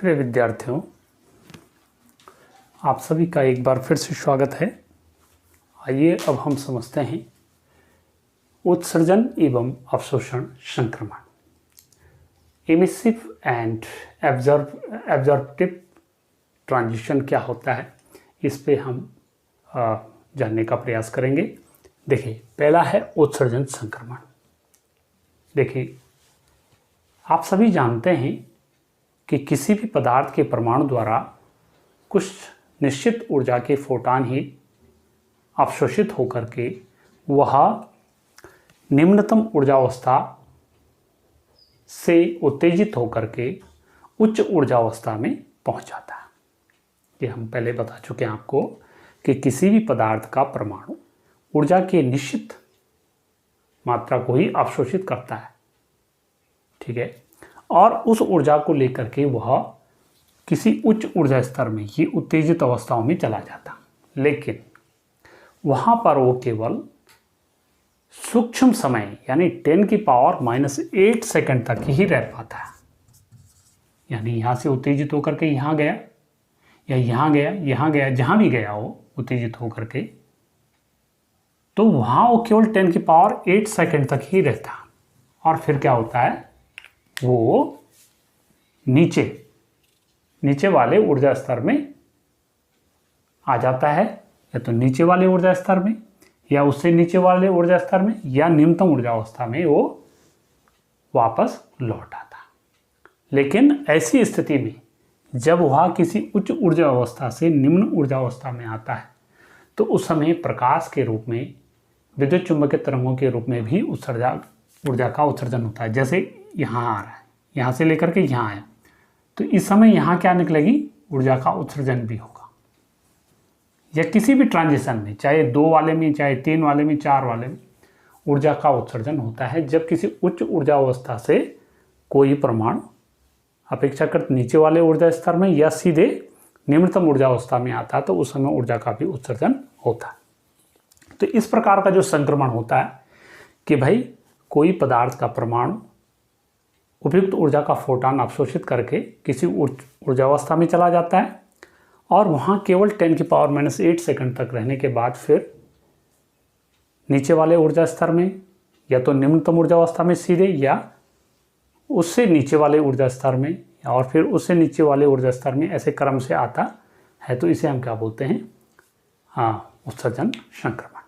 प्रिय विद्यार्थियों, आप सभी का एक बार फिर से स्वागत है। आइए अब हम समझते हैं उत्सर्जन एवं अवशोषण संक्रमण, एमिसिव एंड एब्जॉर्प्टिव ट्रांजिशन क्या होता है, इस पे हम जानने का प्रयास करेंगे। देखिए, पहला है उत्सर्जन संक्रमण। देखिए, आप सभी जानते हैं कि किसी भी पदार्थ के परमाणु द्वारा कुछ निश्चित ऊर्जा के फोटॉन ही अवशोषित होकर के वह निम्नतम ऊर्जावस्था से उत्तेजित होकर के उच्च ऊर्जावस्था में पहुंच जाता है। ये हम पहले बता चुके हैं आपको कि किसी भी पदार्थ का परमाणु ऊर्जा के निश्चित मात्रा को ही अवशोषित करता है, ठीक है, और उस ऊर्जा को लेकर के वह किसी उच्च ऊर्जा स्तर में ही उत्तेजित अवस्थाओं में चला जाता, लेकिन वहाँ पर वो केवल सूक्ष्म समय यानी 10⁻⁻8 सेकंड तक ही रह पाता है। यानी यहाँ से उत्तेजित होकर के यहाँ गया या यहाँ गया, यहाँ गया, जहाँ भी गया वो उत्तेजित होकर के, तो वहाँ वो केवल 10⁸ सेकंड तक ही रहता। और फिर क्या होता है, वो नीचे वाले ऊर्जा स्तर में आ जाता है, या तो नीचे वाले ऊर्जा स्तर में या उससे नीचे वाले ऊर्जा स्तर में या निम्नतम ऊर्जा अवस्था में वो वापस लौट आता। लेकिन ऐसी स्थिति में जब वह किसी उच्च ऊर्जा अवस्था से निम्न ऊर्जा अवस्था में आता है, तो उस समय प्रकाश के रूप में, विद्युत चुंबकीय तरंगों के रूप में भी ऊर्जा का उत्सर्जन होता है। जैसे यहाँ आ रहा है, यहाँ से लेकर के यहाँ आया, तो इस समय यहाँ क्या निकलेगी, ऊर्जा का उत्सर्जन भी होगा। या किसी भी ट्रांजिशन में, चाहे 2 वाले में, चाहे 3 वाले में, 4 वाले में, ऊर्जा का उत्सर्जन होता है जब किसी उच्च ऊर्जा अवस्था से कोई परमाणु अपेक्षाकृत नीचे वाले ऊर्जा स्तर में या सीधे निम्नतम ऊर्जा अवस्था में आता है, तो उस समय ऊर्जा का भी उत्सर्जन होता है। तो इस प्रकार का जो संक्रमण होता है कि भाई कोई पदार्थ का परमाणु उपयुक्त ऊर्जा का फोटॉन अवशोषित करके किसी ऊर्जावस्था में चला जाता है और वहाँ केवल 10⁻⁸ सेकंड तक रहने के बाद फिर नीचे वाले ऊर्जा स्तर में या तो निम्नतम ऊर्जावस्था में सीधे या उससे नीचे वाले ऊर्जा स्तर में और फिर उससे नीचे वाले ऊर्जा स्तर में, ऐसे क्रम से आता है। तो इसे हम क्या बोलते हैं, उत्सर्जन संक्रमण।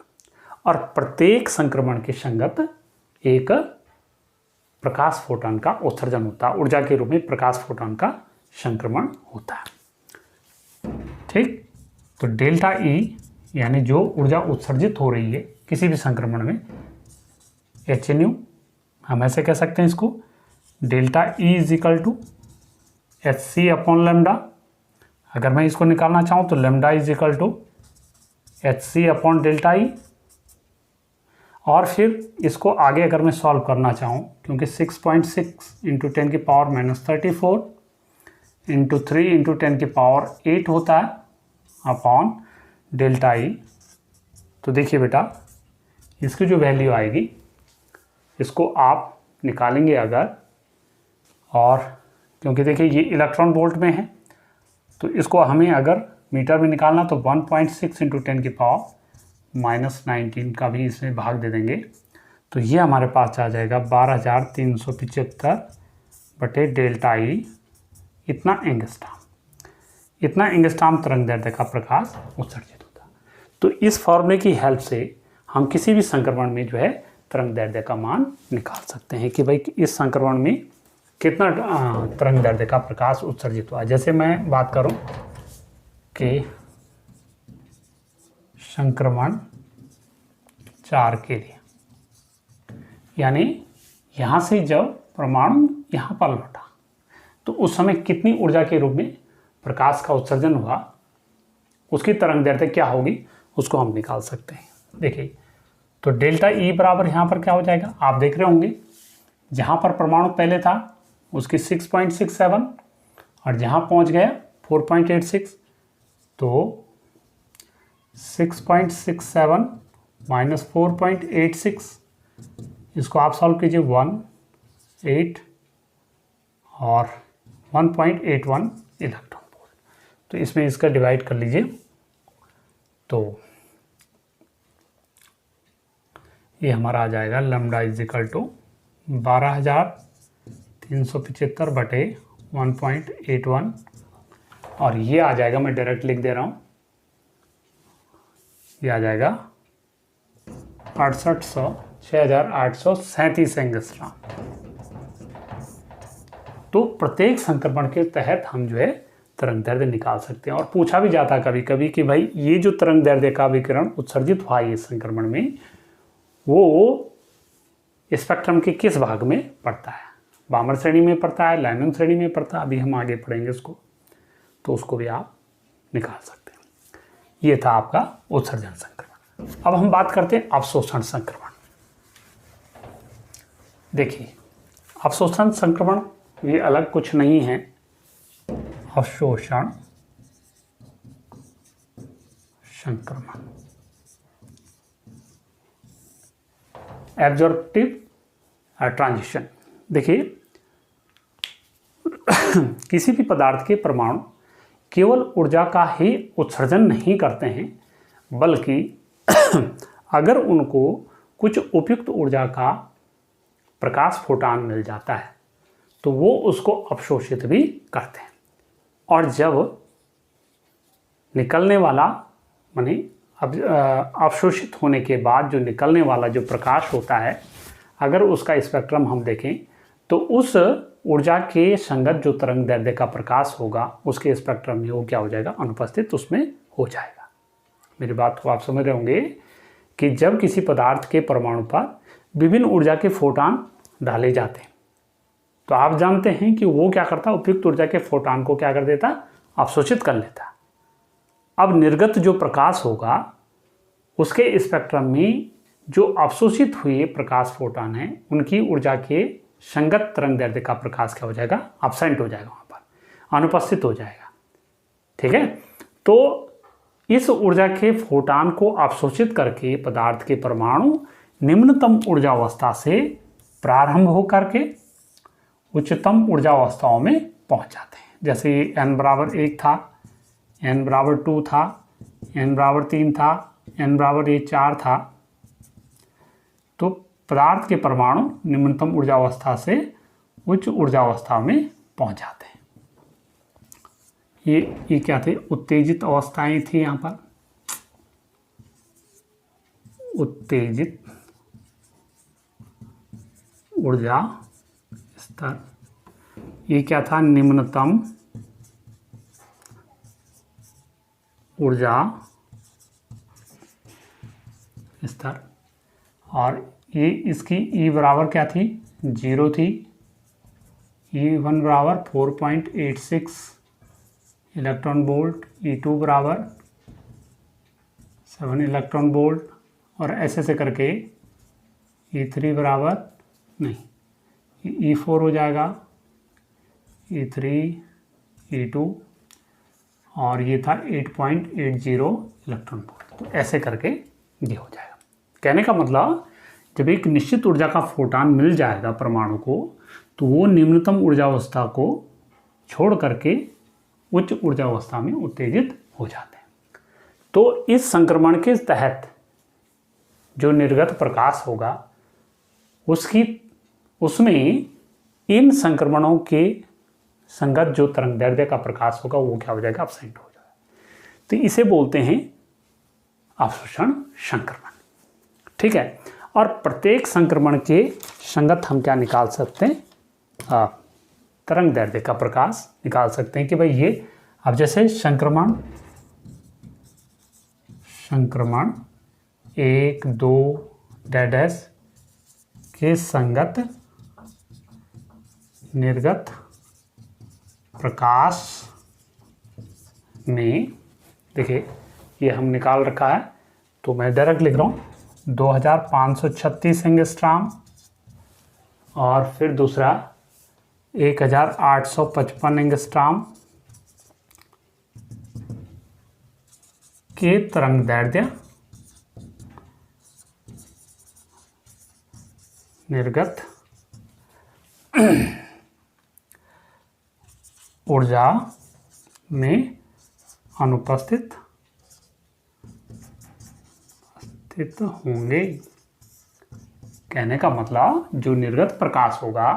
और प्रत्येक संक्रमण के संगत एक प्रकाश फोटॉन का उत्सर्जन होता है, ऊर्जा के रूप में प्रकाश फोटॉन का संक्रमण होता है, ठीक। तो डेल्टा ई यानी जो ऊर्जा उत्सर्जित हो रही है किसी भी संक्रमण में, HNU, हम ऐसे कह सकते हैं इसको, delta E is equal to HC/λ। अगर मैं इसको निकालना चाहूँ तो lambda is equal to HC/ΔE। और फिर इसको आगे अगर मैं सॉल्व करना चाहूँ, क्योंकि 6.6 × 10⁻34 × 3 × 10⁸ होता है अपॉन डेल्टा ई। तो देखिए बेटा, इसकी जो वैल्यू आएगी इसको आप निकालेंगे अगर, और क्योंकि देखिए ये इलेक्ट्रॉन वोल्ट में है, तो इसको हमें अगर मीटर में निकालना तो 1.6 × 10⁻⁻19 का भी इसमें भाग दे देंगे, तो ये हमारे पास आ जाएगा 12,375 बटे डेल्टा ई, इतना एंगस्ट्रॉम तरंग दैर्ध्य का प्रकाश उत्सर्जित होता। तो इस फॉर्मूले की हेल्प से हम किसी भी संक्रमण में जो है तरंग दैर्ध्य का मान निकाल सकते हैं कि भाई इस संक्रमण में कितना तरंग दैर्ध्य का प्रकाश उत्सर्जित हुआ। जैसे मैं बात करूं कि संक्रमण 4 के लिए, यानी यहाँ से जब परमाणु यहाँ पर लौटा तो उस समय कितनी ऊर्जा के रूप में प्रकाश का उत्सर्जन हुआ, उसकी तरंग दैर्ध्य क्या होगी, उसको हम निकाल सकते हैं। देखिए, तो डेल्टा ई बराबर यहाँ पर क्या हो जाएगा, आप देख रहे होंगे जहाँ पर परमाणु पहले था उसकी 6.67 और जहाँ पहुँच गया 4.86, तो 6.67 - 4.86, इसको आप सॉल्व कीजिए, 1.8 और 1.81 इलेक्ट्रॉन वोल्ट। तो इसमें इसका डिवाइड कर लीजिए, तो ये हमारा आ जाएगा लैम्डा इज इक्वल टू 12,375 बटे 1.81, और ये आ जाएगा, मैं डायरेक्ट लिख दे रहा हूँ, ये आ जाएगा 6,837 एंगस्ट्रॉम। तो प्रत्येक संक्रमण के तहत हम जो है तरंग दैर्ध्य निकाल सकते हैं। और पूछा भी जाता है कभी कभी कि भाई ये जो तरंग दैर्ध्य का विकिरण उत्सर्जित हुआ है इस संक्रमण में, वो स्पेक्ट्रम के किस भाग में पड़ता है, बामर श्रेणी में पड़ता है, लैम्बडा श्रेणी में पड़ता है, अभी हम आगे पढ़ेंगे उसको, तो उसको भी आप निकाल सकते हैं। ये था आपका उत्सर्जन संक्रमण। अब हम बात करते हैं अवशोषण संक्रमण। देखिए, अवशोषण संक्रमण ये अलग कुछ नहीं है, अवशोषण संक्रमण, एब्जॉर्प्टिव ट्रांजिशन। देखिए, किसी भी पदार्थ के परमाणु केवल ऊर्जा का ही उत्सर्जन नहीं करते हैं, बल्कि अगर उनको कुछ उपयुक्त ऊर्जा का प्रकाश फोटान मिल जाता है तो वो उसको अवशोषित भी करते हैं। और जब निकलने वाला, माने अवशोषित होने के बाद जो निकलने वाला जो प्रकाश होता है, अगर उसका स्पेक्ट्रम हम देखें तो उस ऊर्जा के संगत जो तरंग दैर्ध्य का प्रकाश होगा उसके स्पेक्ट्रम में वो क्या हो जाएगा, अनुपस्थित उसमें हो जाएगा। मेरी बात को आप समझ रहे होंगे कि जब किसी पदार्थ के परमाणु पर विभिन्न ऊर्जा के फोटान डाले जाते हैं तो आप जानते हैं कि वो क्या करता, उपयुक्त ऊर्जा के फोटान को क्या कर देता, अवशोषित कर लेता। अब निर्गत जो प्रकाश होगा उसके स्पेक्ट्रम में जो अवशोषित हुए प्रकाश फोटान हैं उनकी ऊर्जा के संगत तरंग दैर्ध्य का प्रकाश क्या हो जाएगा, एब्सेंट हो जाएगा, वहाँ पर अनुपस्थित हो जाएगा। ठीक है, तो इस ऊर्जा के फोटान को अवशोषित करके पदार्थ के परमाणु निम्नतम ऊर्जा अवस्था से प्रारंभ होकर के उच्चतम ऊर्जा अवस्थाओं में पहुंच जाते हैं। जैसे n बराबर 1 था, n बराबर 2 था, n बराबर 3 था, n बराबर 4 था, तो पदार्थ के परमाणु निम्नतम ऊर्जा अवस्था से उच्च ऊर्जा अवस्था में पहुंच जाते हैं। ये क्या थे, उत्तेजित अवस्थाएं थी। यहाँ पर उत्तेजित ऊर्जा स्तर, ये क्या था, निम्नतम ऊर्जा स्तर। और ये इसकी E बराबर क्या थी, 0 थी। E1 बराबर 4.86 इलेक्ट्रॉन वोल्ट, E2 बराबर 7 इलेक्ट्रॉन वोल्ट, और ऐसे से करके E3 बराबर नहीं, E4 हो जाएगा, E3, E2, और ये था 8.80 इलेक्ट्रॉन वोल्ट। तो ऐसे करके ये हो जाएगा। कहने का मतलब, जब एक निश्चित ऊर्जा का फोटान मिल जाएगा परमाणु को तो वो निम्नतम ऊर्जा अवस्था को छोड़ करके उच्च ऊर्जा अवस्था में उत्तेजित हो जाते हैं। तो इस संक्रमण के तहत जो निर्गत प्रकाश होगा उसमें इन संक्रमणों के संगत जो तरंग दैर्ध्य का प्रकाश होगा वो क्या हो जाएगा, एब्सेंट हो जाएगा। तो इसे बोलते हैं अवशोषण संक्रमण। ठीक है, और प्रत्येक संक्रमण के संगत हम क्या निकाल सकते हैं, तरंग दैर्ध्य का प्रकाश निकाल सकते हैं कि भाई ये, अब जैसे संक्रमण 1, 2 डैश के संगत निर्गत प्रकाश में, देखिए ये हम निकाल रखा है तो मैं डायरेक्ट लिख रहा हूँ 2536 एंगस्ट्रॉम, और फिर दूसरा 1855 एंगस्ट्रॉम के तरंग दैर्ध्य निर्गत ऊर्जा में अनुपस्थित होंगे। कहने का मतलब जो निर्गत प्रकाश होगा,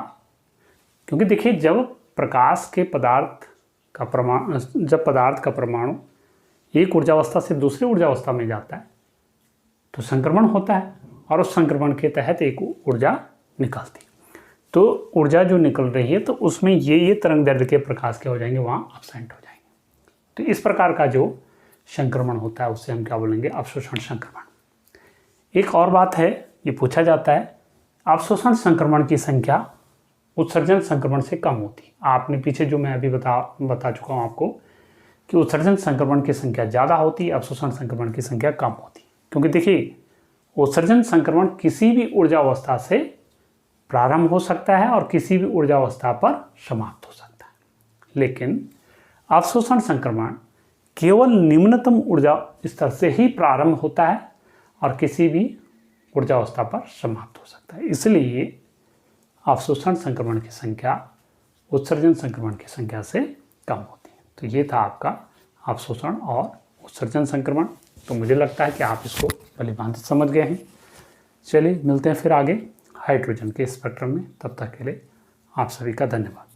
क्योंकि देखिए जब पदार्थ का परमाणु एक ऊर्जावस्था से दूसरी ऊर्जावस्था में जाता है तो संक्रमण होता है, और उस संक्रमण के तहत एक ऊर्जा निकलती। तो ऊर्जा जो निकल रही है तो उसमें ये तरंग दैर्ध्य के प्रकाश क्या हो जाएंगे, वहाँ अब्सेंट हो जाएंगे। तो इस प्रकार का जो संक्रमण होता है उससे हम क्या बोलेंगे, अवशोषण संक्रमण। एक और बात है, ये पूछा जाता है, अवशोषण संक्रमण की संख्या उत्सर्जन संक्रमण से कम होती। आपने पीछे जो मैं अभी बता चुका हूँ आपको कि उत्सर्जन संक्रमण की संख्या ज़्यादा होती, अवशोषण संक्रमण की संख्या कम होती। क्योंकि देखिए उत्सर्जन संक्रमण किसी भी ऊर्जा अवस्था से प्रारंभ हो सकता है और किसी भी ऊर्जा अवस्था पर समाप्त हो सकता है, लेकिन अवशोषण संक्रमण केवल निम्नतम ऊर्जा स्तर से ही प्रारंभ होता है और किसी भी ऊर्जा अवस्था पर समाप्त हो सकता है। इसलिए अवशोषण संक्रमण की संख्या उत्सर्जन संक्रमण की संख्या से कम होती है। तो ये था आपका अवशोषण और उत्सर्जन संक्रमण। तो मुझे लगता है कि आप इसको भलीभांति समझ गए हैं। चलिए मिलते हैं फिर आगे हाइड्रोजन के स्पेक्ट्रम में। तब तक के लिए आप सभी का धन्यवाद।